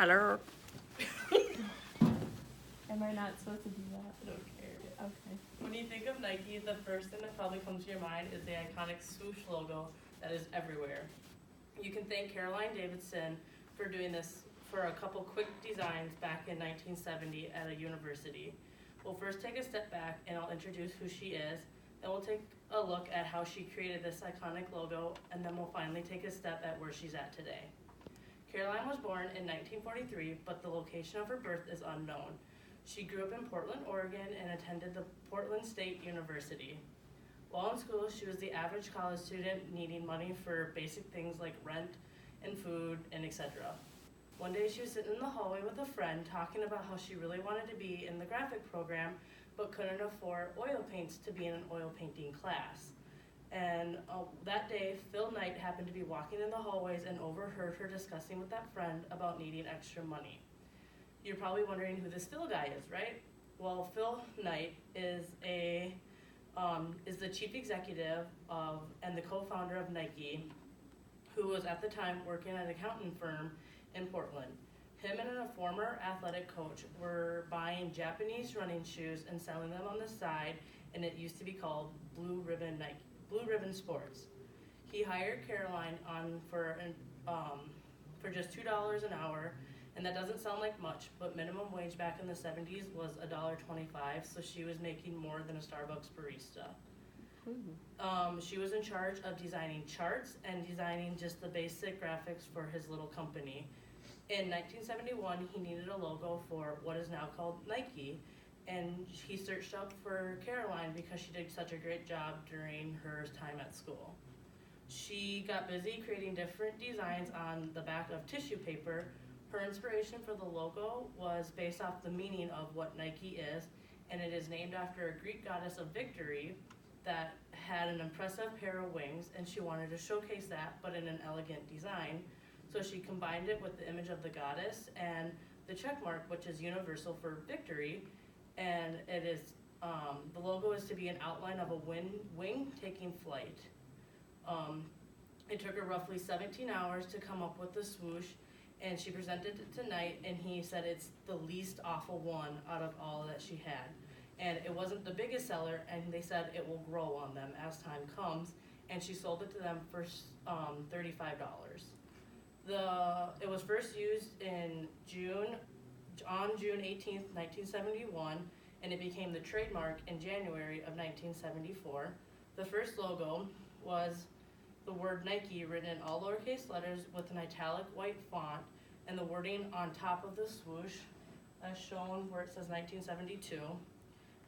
Hello. Am I not supposed to do that? I don't care. Okay. When you think of Nike, the first thing that probably comes to your mind is the iconic swoosh logo that is everywhere. You can thank Caroline Davidson for doing this for a couple quick designs back in 1970 at a university. We'll first take a step back and I'll introduce who she is, then we'll take a look at how she created this iconic logo, and then we'll finally take a step at where she's at today. Caroline was born in 1943, but the location of her birth is unknown. She grew up in Portland, Oregon, and attended the Portland State University. While in school, she was the average college student needing money for basic things like rent and food and etc. One day she was sitting in the hallway with a friend talking about how she really wanted to be in the graphic program but couldn't afford oil paints to be in an oil painting class. And that day, Phil Knight happened to be walking in the hallways and overheard her discussing with that friend about needing extra money. You're probably wondering who this Phil guy is, right? Well, Phil Knight is the chief executive of and the co-founder of Nike, who was at the time working at an accounting firm in Portland. Him and a former athletic coach were buying Japanese running shoes and selling them on the side, and it used to be called Blue Ribbon Sports. He hired Caroline on for just $2 an hour, and that doesn't sound like much, but minimum wage back in the 70s was $1.25, so she was making more than a Starbucks barista. She was in charge of designing charts and designing just the basic graphics for his little company. In 1971, he needed a logo for what is now called Nike, and he searched up for Caroline because she did such a great job during her time at school. She got busy creating different designs on the back of tissue paper. Her inspiration for the logo was based off the meaning of what Nike is, and it is named after a Greek goddess of victory that had an impressive pair of wings, and she wanted to showcase that, but in an elegant design. So she combined it with the image of the goddess and the check mark, which is universal for victory, and it is the logo is to be an outline of a wing taking flight. It took her roughly 17 hours to come up with the swoosh, and she presented it to Knight, and he said it's the least awful one out of all that she had. And it wasn't the biggest seller, and they said it will grow on them as time comes, and she sold it to them for $35. It was first used on June 18th, 1971, and it became the trademark in January of 1974. The first logo was the word Nike written in all lowercase letters with an italic white font, and the wording on top of the swoosh as shown where it says 1972.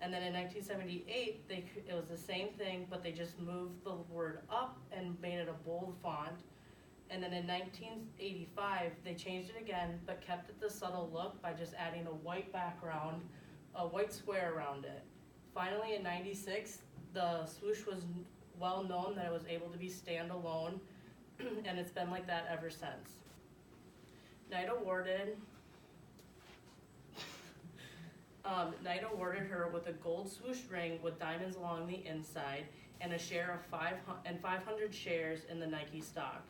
And then in 1978, it was the same thing, but they just moved the word up and made it a bold font. And then in 1985, they changed it again, but kept it the subtle look by just adding a white background, a white square around it. Finally, in 96, the swoosh was well known that it was able to be standalone, and it's been like that ever since. Knight awarded her with a gold swoosh ring with diamonds along the inside and a share of 500 shares in the Nike stock.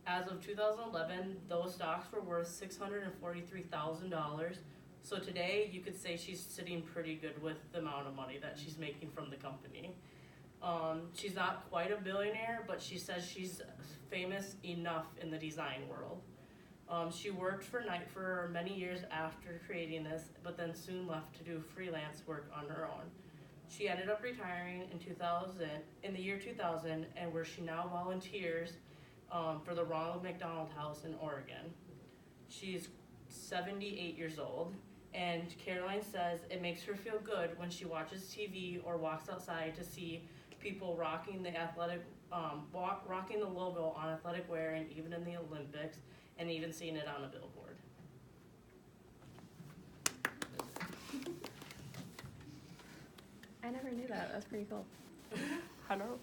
As of 2011, those stocks were worth $643,000. So today, you could say she's sitting pretty good with the amount of money that she's making from the company. She's not quite a billionaire, but she says she's famous enough in the design world. She worked for Knight for many years after creating this, but then soon left to do freelance work on her own. She ended up retiring in the year 2000, and where she now volunteers for the Ronald McDonald House in Oregon. She's 78 years old, and Caroline says it makes her feel good when she watches TV or walks outside to see people rocking the rocking the logo on athletic wear, and even in the Olympics, and even seeing it on a billboard. I never knew that. That's pretty cool. Hello.